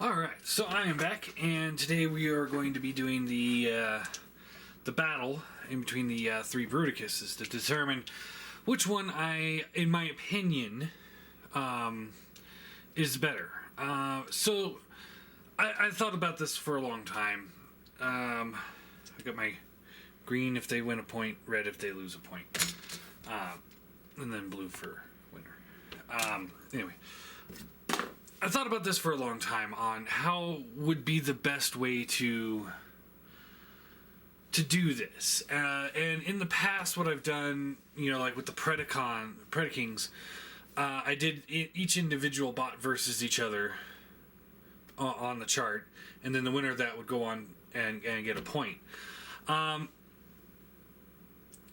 Alright, so I am back, and today we are going to be doing the battle in between the three Bruticuses to determine which one in my opinion, is better. So I thought about this for a long time. I got my green if they win a point, red if they lose a point, and then blue for winner. Anyway. I thought about this for a long time on how would be the best way to do this. And in the past, what I've done, like with the Predikings, I did each individual bot versus each other on the chart, and then the winner of that would go on and get a point.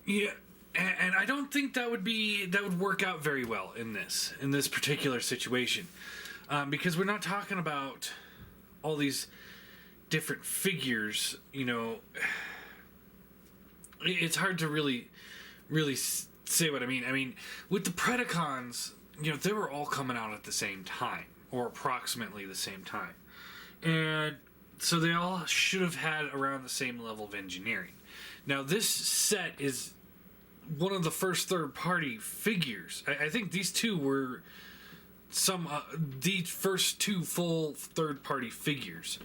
Yeah. And I don't think that would work out very well in this particular situation. Because we're not talking about all these different figures, it's hard to really say what I mean. I mean, with the Predacons, they were all coming out at the same time, or approximately the same time. And so they all should have had around the same level of engineering. Now, this set is one of the first third-party figures. I think these two were the first two full third-party figures.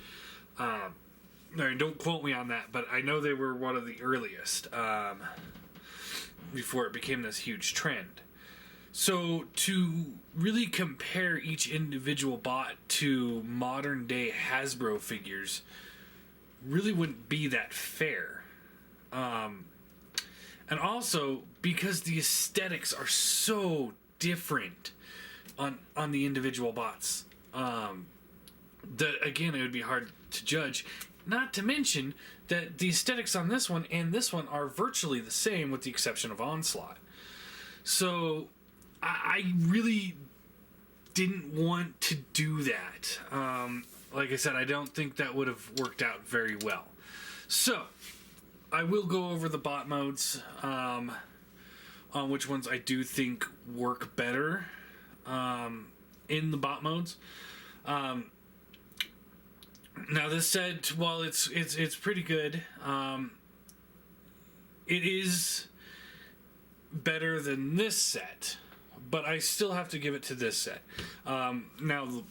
Don't quote me on that, but I know they were one of the earliest before it became this huge trend. So to really compare each individual bot to modern-day Hasbro figures really wouldn't be that fair. And also, because the aesthetics are so different on the individual bots, that again, it would be hard to judge. Not to mention that the aesthetics on this one and this one are virtually the same, with the exception of Onslaught. So I really didn't want to do that. Like I said, I don't think that would have worked out very well. So I will go over the bot modes, on which ones I do think work better in the bot modes. Now this set, while it's pretty good, it is better than this set, but I still have to give it to this set. Now,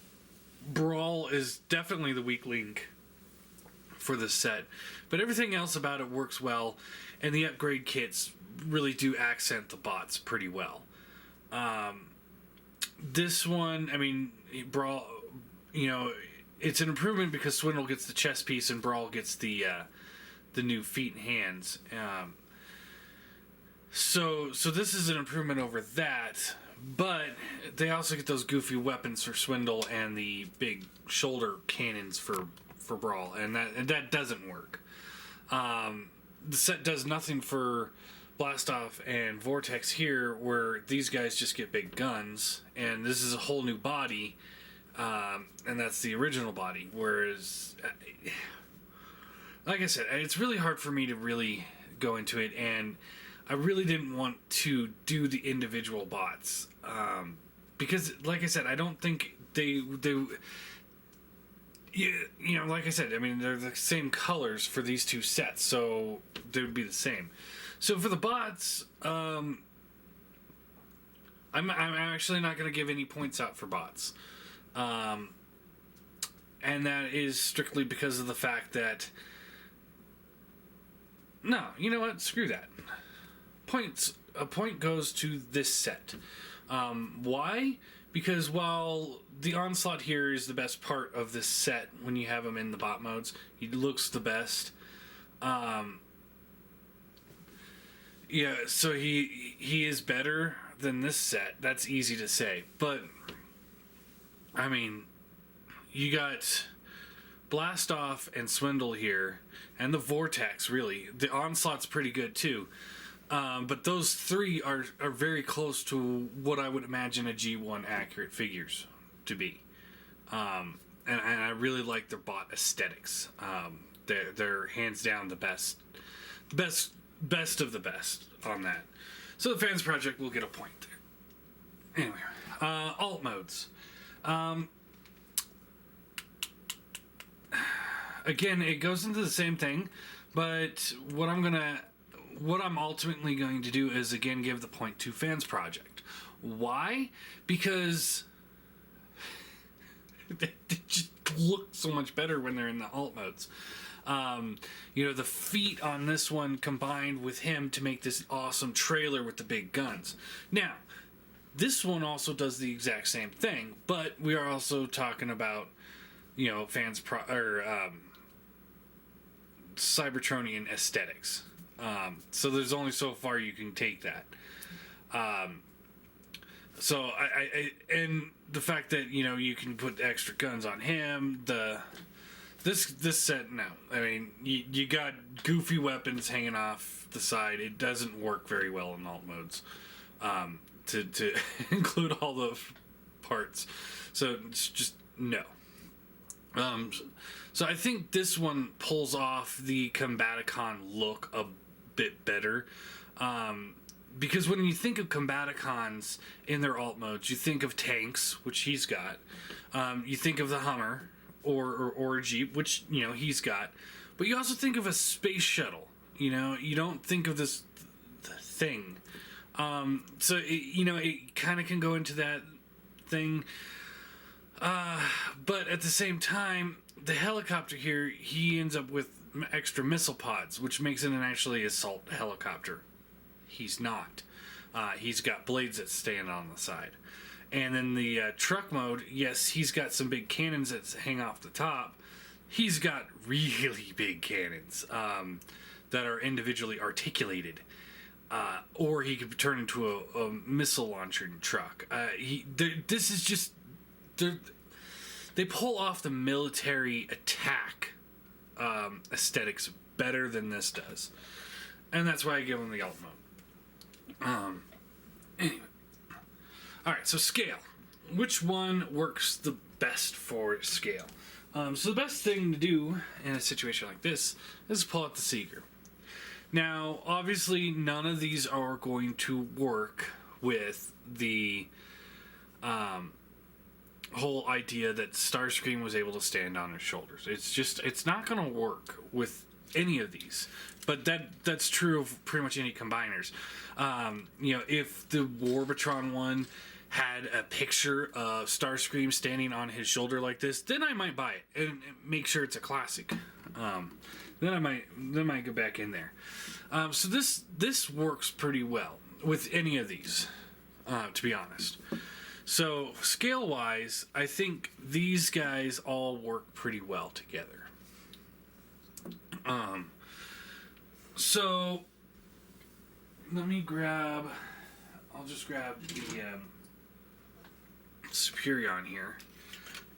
Brawl is definitely the weak link for this set, but everything else about it works well, and the upgrade kits really do accent the bots pretty well. This one, I mean, Brawl, it's an improvement because Swindle gets the chest piece and Brawl gets the new feet and hands. So this is an improvement over that, but they also get those goofy weapons for Swindle and the big shoulder cannons for Brawl, and that doesn't work. The set does nothing for Blastoff and Vortex here, where these guys just get big guns, and this is a whole new body, and that's the original body. Whereas, like I said, it's really hard for me to really go into it, and I really didn't want to do the individual bots, because, like I said, I don't think they like I said, I mean, they're the same colors for these two sets, so they would be the same. So for the bots, I'm actually not going to give any points out for bots. And that is strictly because of the fact that, no, you know what? Screw that. A point goes to this set. Why? Because while the Onslaught here is the best part of this set when you have him in the bot modes, he looks the best. Yeah, so he is better than this set. That's easy to say. But, I mean, you got Blastoff and Swindle here, and the Vortex, really. The Onslaught's pretty good, too. But those three are very close to what I would imagine a G1 accurate figures to be. And I really like their bot aesthetics. They're hands down the best of the best on that. So the Fansproject will get a point there. Anyway, alt modes. again, it goes into the same thing, but what I'm ultimately going to do is again give the point to Fansproject. Why? Because they just look so much better when they're in the alt modes. The feet on this one combined with him to make this awesome trailer with the big guns. Now, this one also does the exact same thing, but we are also talking about, Cybertronian aesthetics. So there's only so far you can take that. So I and the fact that you can put extra guns on him. This set, no. I mean, you got goofy weapons hanging off the side. It doesn't work very well in alt modes. To include all the parts, so it's just no. So I think this one pulls off the Combaticon look a bit better, because when you think of Combaticons in their alt modes, you think of tanks, which he's got. You think of the Hummer or a Jeep, which he's got, but you also think of a space shuttle. You don't think of this thing. So it kind of can go into that thing, but at the same time, the helicopter here, he ends up with extra missile pods, which makes it an actually assault helicopter. He's not. He's got blades that stand on the side. And then the truck mode, yes, he's got some big cannons that hang off the top. He's got really big cannons that are individually articulated. Or he could turn into a missile launcher truck. This is just... They pull off the military attack aesthetics better than this does. And that's why I give them the alt mode. Anyway. Alright, so scale. Which one works the best for scale? So the best thing to do in a situation like this is pull out the Seeker. Now, obviously, none of these are going to work with the whole idea that Starscream was able to stand on his shoulders. It's not going to work with any of these. But that's true of pretty much any combiners. If the Warbotron one had a picture of Starscream standing on his shoulder like this, then I might buy it and make sure it's a classic. Then I might go back in there. So this works pretty well with any of these, to be honest. So scale wise, I think these guys all work pretty well together. So let me I'll just grab the Superion here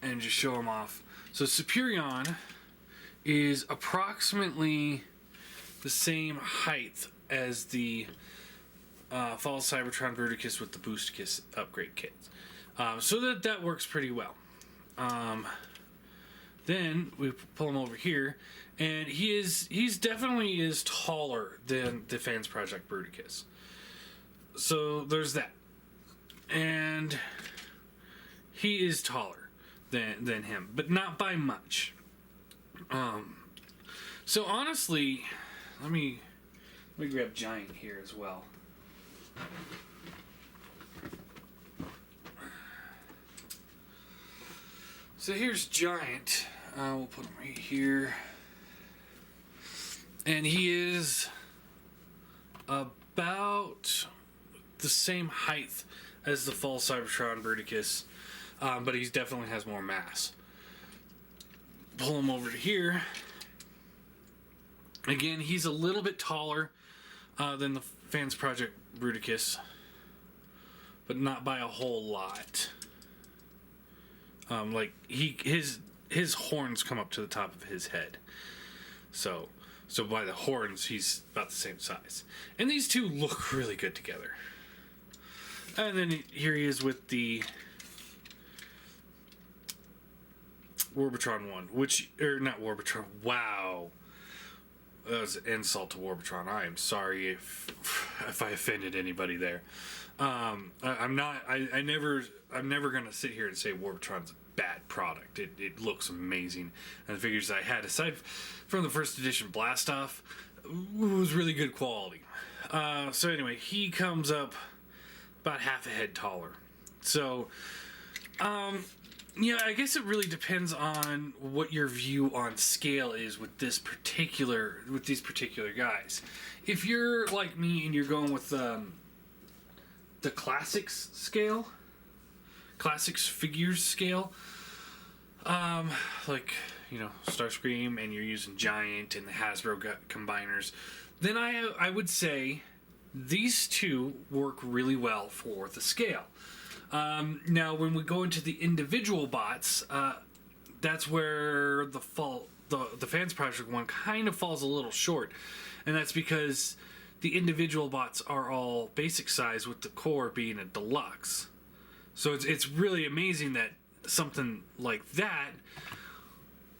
and just show them off. So Superion is approximately the same height as the Fall Cybertron Bruticus with the Bruticus upgrade kits. So that works pretty well. Then we pull him over here, and he's definitely is taller than the Fansproject Bruticus. So there's that. And he is taller than him, but not by much. So honestly, let me grab Giant here as well. So here's Giant. We'll put him right here. And he is about the same height as the Fall Cybertron Bruticus, but he definitely has more mass. Pull him over to here. Again, he's a little bit taller than the Fansproject Bruticus, but not by a whole lot. His horns come up to the top of his head. So by the horns, he's about the same size. And these two look really good together. And then here he is with the Warbotron one, not Warbotron. Wow, that was an insult to Warbotron. I am sorry if I offended anybody there. I'm never gonna sit here and say Warbotron's bad product. It looks amazing, and the figures I had, aside from the first edition Blastoff, was really good quality. So anyway, he comes up about half a head taller. So, yeah, I guess it really depends on what your view on scale is with these particular guys. If you're like me and you're going with the classics scale, classics figures scale, like, you know, Starscream, and you're using Giant and the Hasbro combiners, then I would say these two work really well for the scale. Now, when we go into the individual bots, that's where the Fansproject one kind of falls a little short, and that's because the individual bots are all basic size, with the core being a deluxe. So it's really amazing that something like that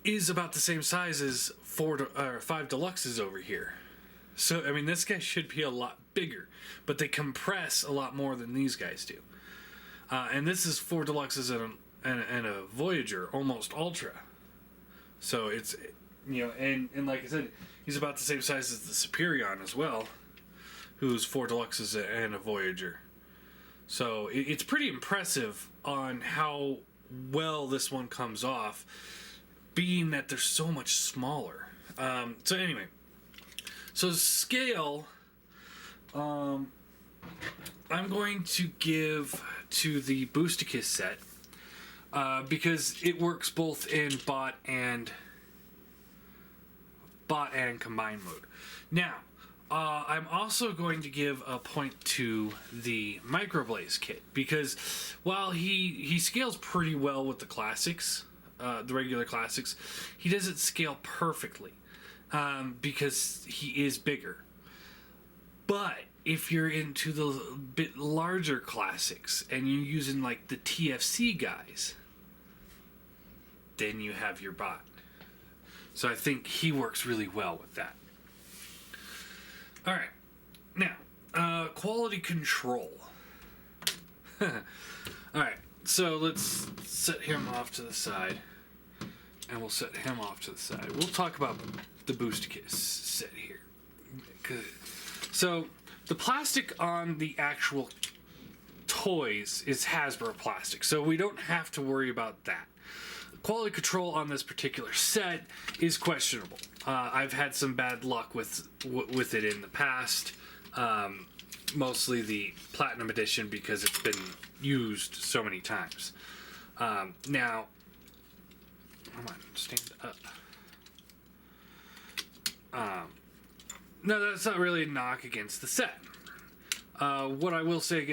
is about the same size as 5 deluxes over here. So I mean, this guy should be a lot bigger, but they compress a lot more than these guys do. And this is 4 deluxes and a Voyager, almost Ultra. So it's, you know, and like I said, he's about the same size as the Superion as well, who's 4 deluxes and a Voyager. So it's pretty impressive on how well this one comes off, being that they're so much smaller. So anyway, so scale, I'm going to give to the Bruticus set, because it works both in bot and combine mode. Now, I'm also going to give a point to the Microblaze kit, because while he scales pretty well with the classics, the regular classics, he doesn't scale perfectly, because he is bigger. But if you're into the bit larger classics and you're using like the TFC guys, then you have your bot. So I think he works really well with that. All right, now quality control. All right, so let's set him off to the side, and we'll set him off to the side. We'll talk about the Bruticus set here. So the plastic on the actual toys is Hasbro plastic, so we don't have to worry about that. Quality control on this particular set is questionable. I've had some bad luck with it in the past, mostly the Platinum Edition, because it's been used so many times. Now, come on, stand up. No, that's not really a knock against the set. What I will say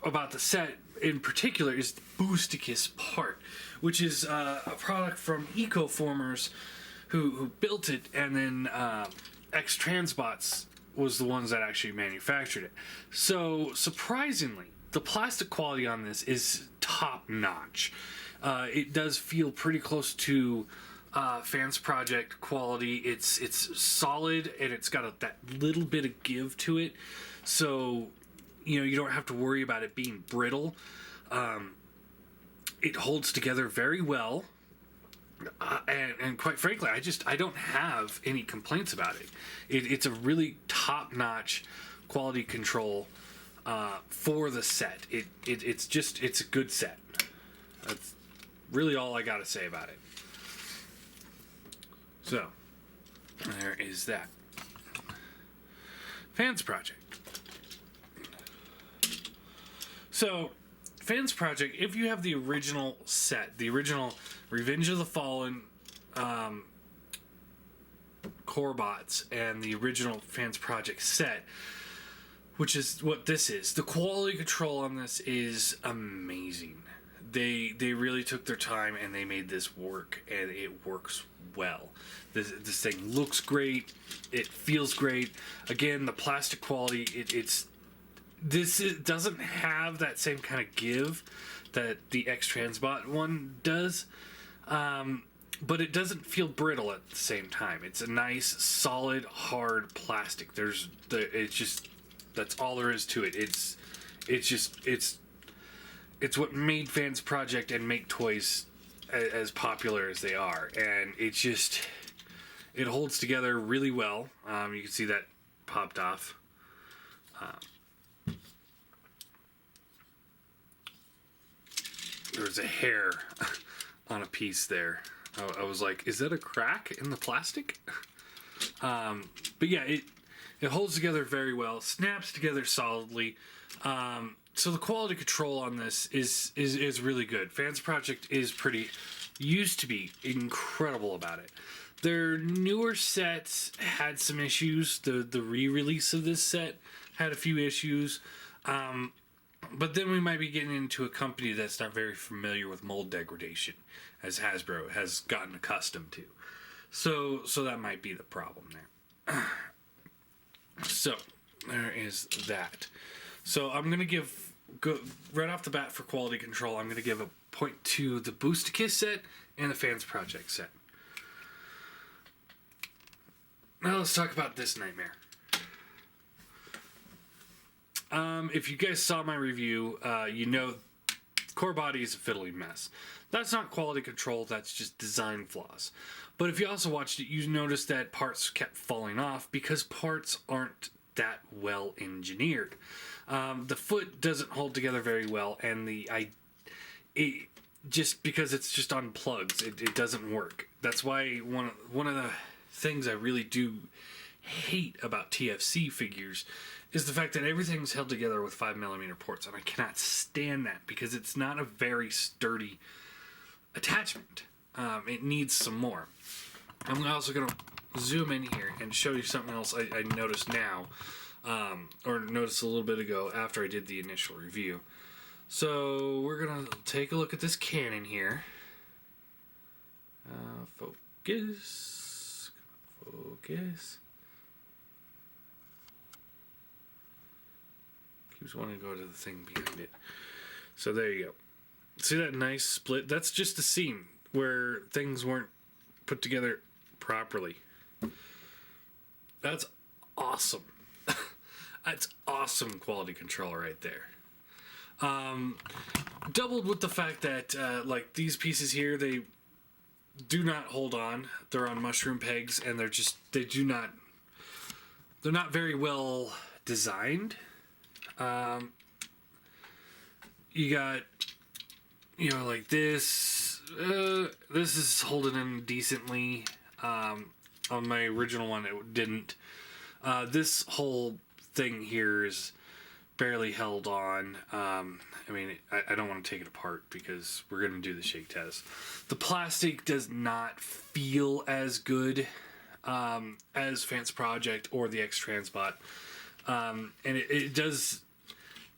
about the set in particular is the Bruticus part, which is a product from Ecoformers who built it, and then Xtransbots was the ones that actually manufactured it. So surprisingly, the plastic quality on this is top notch. It does feel pretty close to Fansproject quality. It's solid, and it's got that little bit of give to it, so you don't have to worry about it being brittle. It holds together very well, and quite frankly, I don't have any complaints about it. It's a really top-notch quality control for the set. It's a good set. That's really all I gotta say about it. So, there is that. Fansproject. So, Fansproject, if you have the original set, the original Revenge of the Fallen core bots, and the original Fansproject set, which is what this is, the quality control on this is amazing. They really took their time and they made this work, and it works well. This thing looks great. It feels great. Again, the plastic quality, it doesn't have that same kind of give that the Xtransbot one does, but it doesn't feel brittle at the same time. It's a nice, solid, hard plastic. That's all there is to it. it's what made Fansproject and Make Toys as popular as they are, and it holds together really well. You can see that popped off. There was a hair on a piece there. I was like, is that a crack in the plastic? But yeah, it holds together very well, snaps together solidly. So the quality control on this is really good. Fansproject used to be incredible about it. Their newer sets had some issues. The re-release of this set had a few issues. But then we might be getting into a company that's not very familiar with mold degradation, as Hasbro has gotten accustomed to. So that might be the problem there. So there is that. So I'm going to go right off the bat for quality control. I'm going to give a point to the Bruticus set and the Fansproject set. Now let's talk about this nightmare. If you guys saw my review, you know core body is a fiddly mess. That's not quality control, that's just design flaws. But if you also watched it, you noticed that parts kept falling off because parts aren't that well engineered. The foot doesn't hold together very well, and just because it's just on plugs, it doesn't work. That's why one of the things I really do hate about TFC figures is the fact that everything's held together with 5mm ports, and I cannot stand that because it's not a very sturdy attachment. It needs some more. I'm also going to zoom in here and show you something else I noticed now, or noticed a little bit ago after I did the initial review. So we're going to take a look at this cannon here. Focus. Keeps wanting to go to the thing behind it. So there you go. See that nice split? That's just a seam where things weren't put together properly. That's awesome. That's awesome quality control right there. Doubled with the fact that like these pieces here, they do not hold on. They're on mushroom pegs, and they're not very well designed. You got, like this. This is holding in decently. On my original one, it didn't. This whole thing here is barely held on. I don't want to take it apart because we're going to do the shake test. The plastic does not feel as good as Fansproject or the Xtransbot. And it does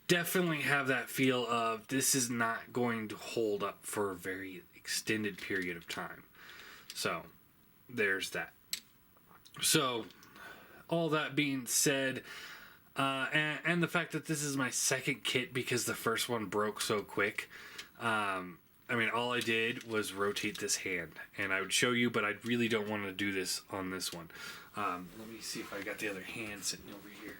definitely have that feel of this is not going to hold up for a very extended period of time. So there's that. So all that being said, and the fact that this is my second kit because the first one broke so quick. All I did was rotate this hand, and I would show you, but I really don't want to do this on this one. Let me see if I got the other hand sitting over here.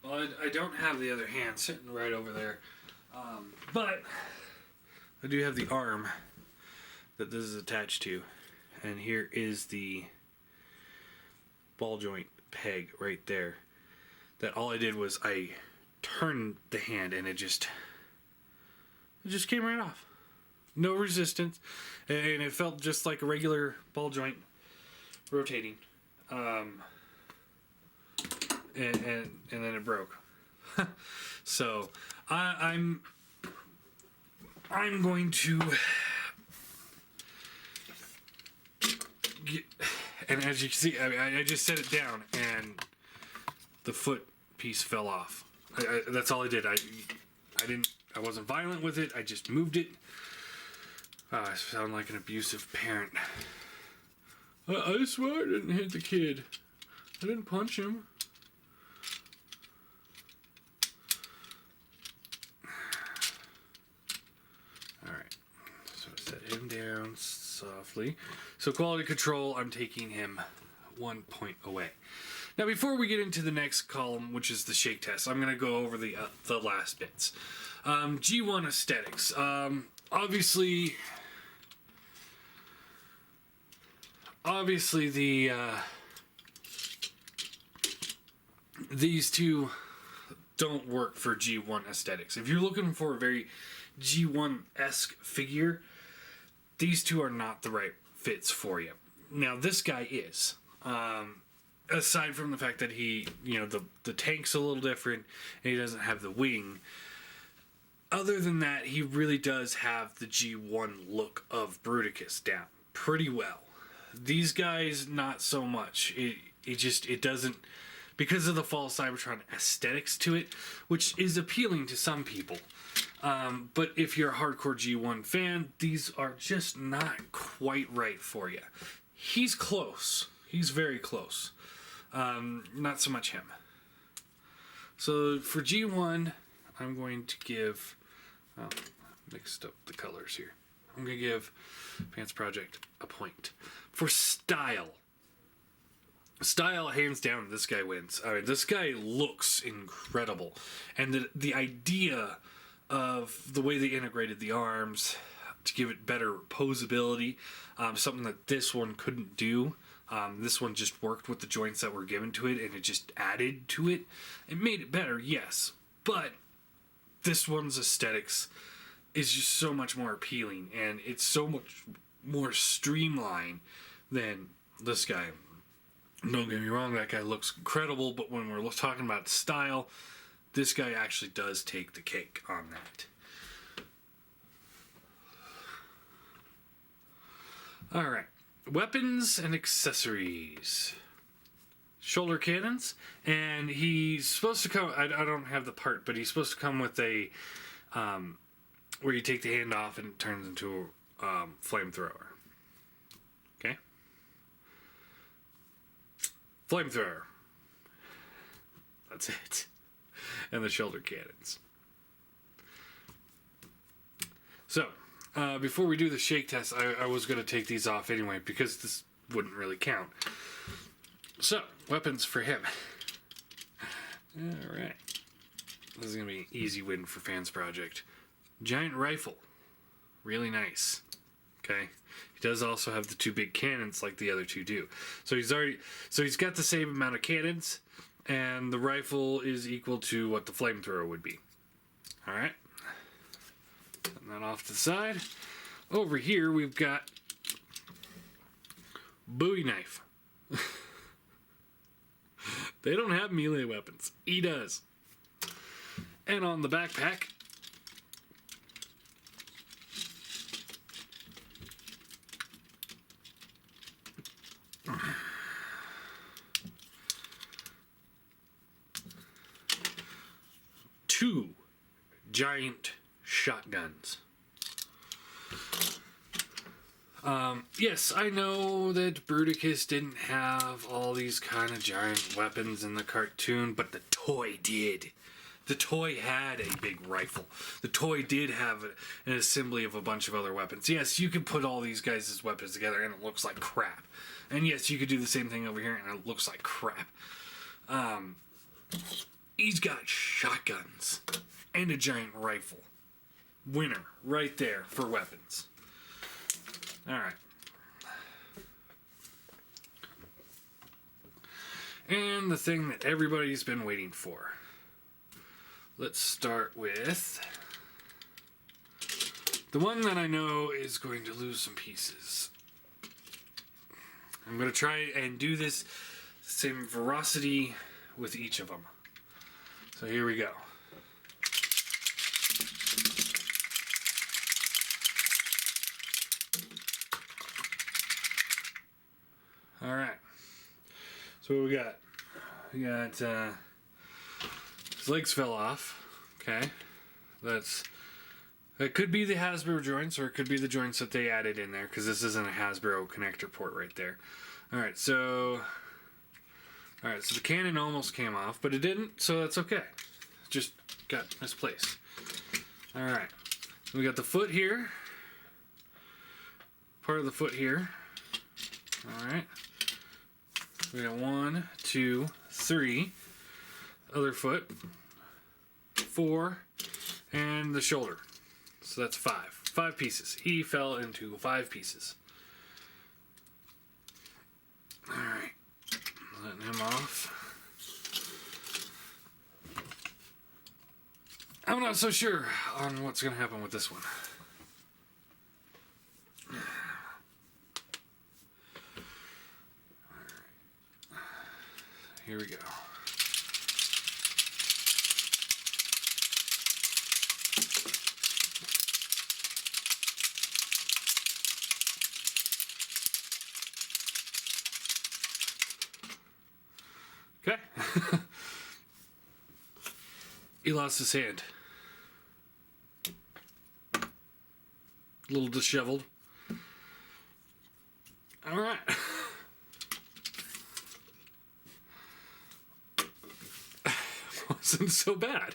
Well, I don't have the other hand sitting right over there, but I do have the arm that this is attached to, and here is the ball joint peg right there. That all I did was I turned the hand, and it just came right off. No resistance, and it felt just like a regular ball joint rotating. And then it broke. So I'm going to get, and as you can see, I just set it down and the foot piece fell off. That's all I did. I I wasn't violent with it. I just moved it. I sound like an abusive parent. I swear I didn't hit the kid. I didn't punch him. Alright. So set him down softly. So quality control, I'm taking him 1 point away. Now before we get into the next column, which is the shake test, I'm going to go over the last bits. G1 aesthetics. Obviously the these two don't work for G1 aesthetics. If you're looking for a very G1-esque figure, these two are not the right fits for you. Now this guy is. Aside from the fact that he, the tank's a little different and he doesn't have the wing. Other than that, he really does have the G1 look of Bruticus down pretty well. These guys, not so much. It doesn't, because of the false Cybertron aesthetics to it, which is appealing to some people. But if you're a hardcore G1 fan, these are just not quite right for you. He's close. He's very close. Not so much him. So for G1, I'm going to give... Oh, mixed up the colors here. I'm going to give Fansproject a point. For style. Style, hands down, this guy wins. I mean, this guy looks incredible. And the idea of the way they integrated the arms to give it better posability, something that this one couldn't do. This one just worked with the joints that were given to it, and it just added to it. It made it better, yes, but this one's aesthetics is just so much more appealing, and it's so much more streamlined than this guy. Don't get me wrong, that guy looks incredible, but when we're talking about style, this guy actually does take the cake on that. Alright. Weapons and accessories. Shoulder cannons, and he's supposed to come, I don't have the part, but he's supposed to come with a, where you take the hand off and it turns into a flamethrower. Okay? Flamethrower. That's it. And the shoulder cannons. So, before we do the shake test, I was going to take these off anyway, because this wouldn't really count. So, weapons for him. Alright. This is going to be an easy win for Fansproject. Giant rifle. Really nice. Okay? He does also have the two big cannons like the other two do. So he's got the same amount of cannons, and the rifle is equal to what the flamethrower would be. Alright? Putting that off to the side. Over here, we've got Bowie knife. They don't have melee weapons. He does. And on the backpack, two giant shotguns. Yes, I know that Bruticus didn't have all these kind of giant weapons in the cartoon, but the toy did. The toy had a big rifle. The toy did have an assembly of a bunch of other weapons. Yes, you could put all these guys' weapons together and it looks like crap. And yes, you could do the same thing over here and it looks like crap. He's got shotguns and a giant rifle. Winner right there for weapons. Alright. And the thing that everybody's been waiting for. Let's start with the one that I know is going to lose some pieces. I'm going to try and do this same veracity with each of them. So here we go. Alright. So what we got? We got his legs fell off. Okay. That's It could be the Hasbro joints, or it could be the joints that they added in there, because this isn't a Hasbro connector port right there. Alright, so the cannon almost came off, but it didn't, so that's okay. Just got misplaced. Alright, we got the foot here. Part of the foot here. Alright. We got 1, 2, 3. Other foot. 4. And the shoulder. So that's 5. 5 pieces. He fell into 5 pieces. Alright. Letting him off. I'm not so sure on what's going to happen with this one. Here we go. Okay. He lost his hand. A little disheveled. All right. Wasn't so bad.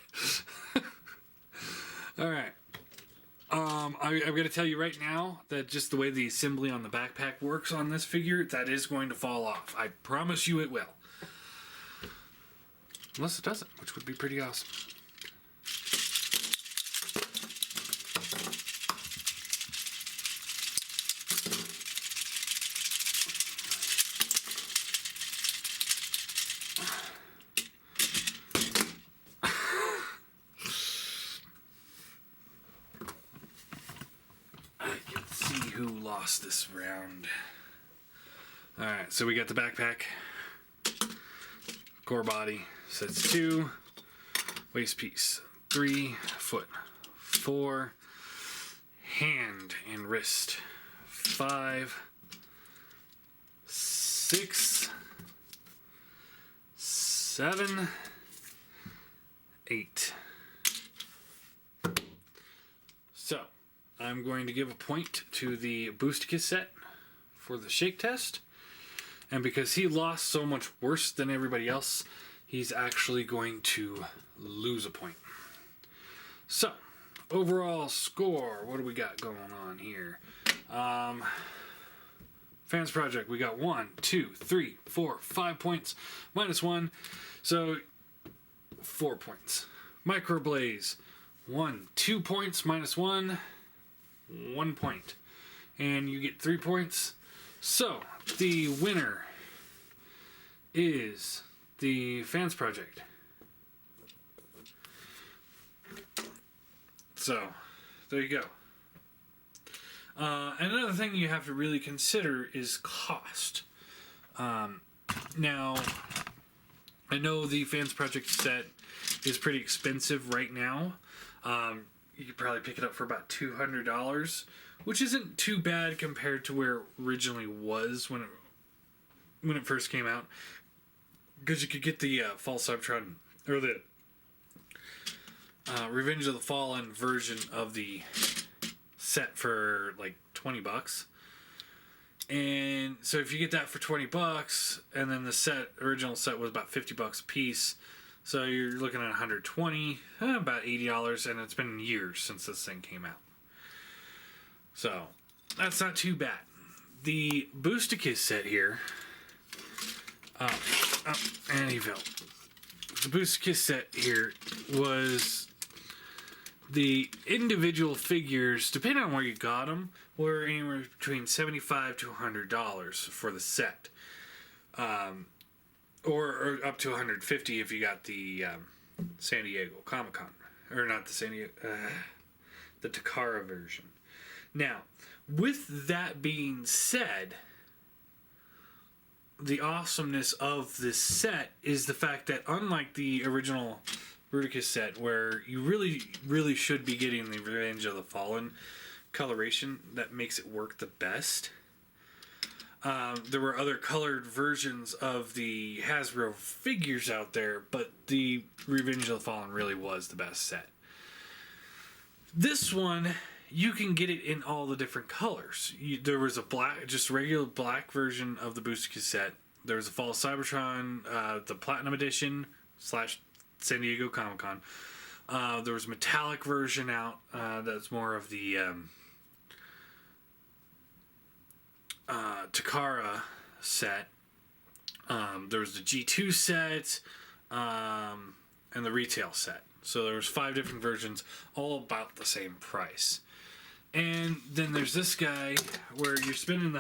All right. I'm going to tell you right now that just the way the assembly on the backpack works on this figure, that is going to fall off. I promise you it will. Unless it doesn't, which would be pretty awesome. Who lost this round? Alright, so we got the backpack, core body, sets 2, waist piece, 3, foot, 4, hand and wrist, 5, 6, 7, 8. So I'm going to give a point to the Bruticus set for the shake test. And because he lost so much worse than everybody else, he's actually going to lose a point. So, overall score, what do we got going on here? Fansproject, we got 1, 2, 3, 4, 5 points, -1, so 4 points. Microblaze, 1, 2 points, -1. 1 point. And you get 3 points. So, the winner is the Fansproject. So, there you go. Another thing you have to really consider is cost. Now, I know the Fansproject set is pretty expensive right now. You could probably pick it up for about $200, which isn't too bad compared to where it originally was when it first came out. Because you could get the Fall Subtron, or the Revenge of the Fallen version of the set for like $20. And so if you get that for $20, and then the original set was about $50 a piece, so you're looking at $120, about $80, and it's been years since this thing came out. So, that's not too bad. The Bruticus set here, and he fell. The Bruticus set here was the individual figures, depending on where you got them, were anywhere between $75 to $100 for the set. Or up to $150 if you got the San Diego Comic-Con. Or not the San Diego... the Takara version. Now, with that being said, the awesomeness of this set is the fact that unlike the original Bruticus set, where you really, really should be getting the Revenge of the Fallen coloration that makes it work the best... there were other colored versions of the Hasbro figures out there, but the Revenge of the Fallen really was the best set. This one, you can get it in all the different colors. There was a black, just regular black version of the Bruticus set. There was a Fall of Cybertron, the Platinum Edition / San Diego Comic Con. There was a metallic version out that's more of the Takara set. There was the G2 set and the retail set. So there was 5 different versions, all about the same price. And then there's this guy where you're spending the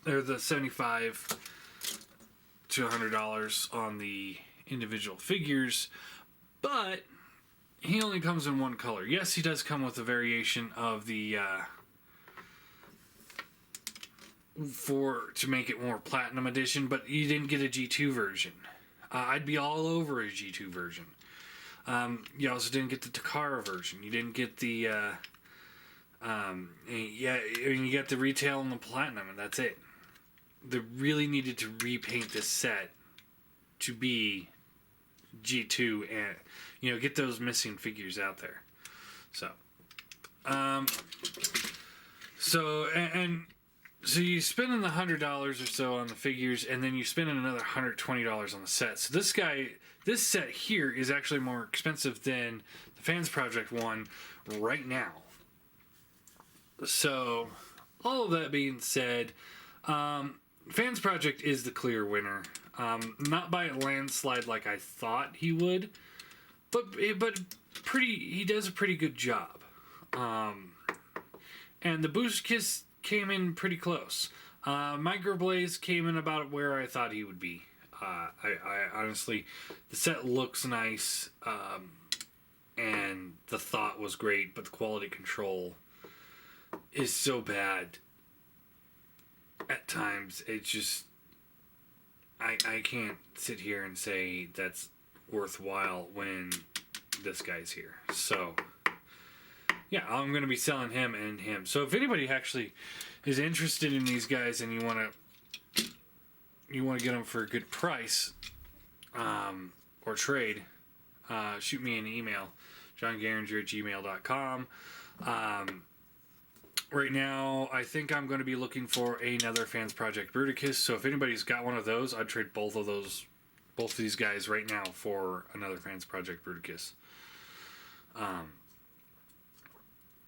$75 to $100 on the individual figures, but he only comes in one color. Yes, he does come with a variation of the to make it more platinum edition, but you didn't get a G2 version. I'd be all over a G2 version. You also didn't get the Takara version. You didn't get the you got the retail and the platinum, and that's it. They really needed to repaint this set to be G2 and get those missing figures out there. So so you spending the $100 or so on the figures, and then you spending another $120 on the set. So this set here is actually more expensive than the Fansproject one right now. So all of that being said, Fansproject is the clear winner. Not by a landslide like I thought he would, but he does a pretty good job. And the Bruticus came in pretty close. Microblaze came in about where I thought he would be. I honestly, the set looks nice, and the thought was great, but the quality control is so bad at times. It's just, I can't sit here and say that's worthwhile when this guy's here. So yeah, I'm going to be selling him and him. So if anybody actually is interested in these guys and you want to get them for a good price, or trade, shoot me an email, johngaringer@gmail.com. Right now, I think I'm going to be looking for another Fansproject Bruticus. So if anybody's got one of those, I'd trade both of these guys right now for another Fansproject Bruticus.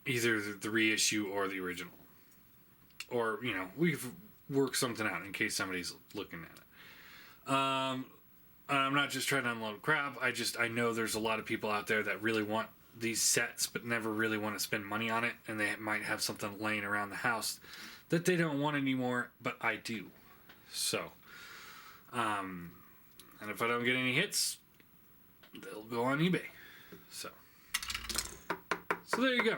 Either the reissue or the original. Or, we've worked something out in case somebody's looking at it. I'm not just trying to unload crap. I know there's a lot of people out there that really want these sets but never really want to spend money on it, and they might have something laying around the house that they don't want anymore, but I do. So, and if I don't get any hits, they'll go on eBay. So there you go.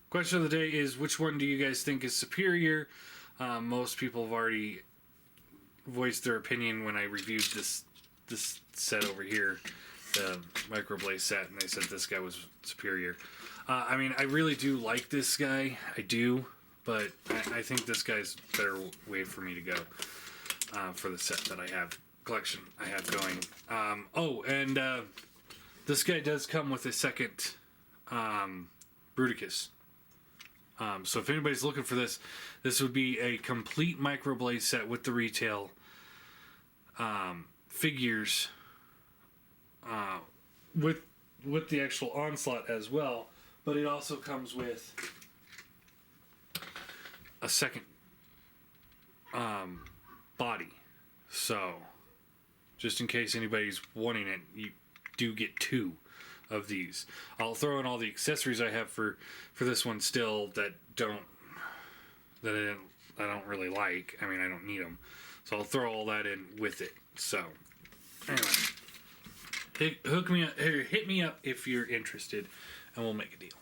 Question of the day is, which one do you guys think is superior? Most people have already voiced their opinion when I reviewed this set over here, the Microblaze set, and they said this guy was superior. I really do like this guy. I do, but I think this guy's a better way for me to go for the set that I have, collection I have going. This guy does come with a second Bruticus. So if anybody's looking for this would be a complete Microblaze set with the retail figures, with the actual onslaught as well, but it also comes with a second body. So just in case anybody's wanting it, you do get 2 of these. I'll throw in all the accessories I have for this one still that I don't really like. I don't need them, so I'll throw all that in with it. So anyway, hit me up if you're interested, and we'll make a deal.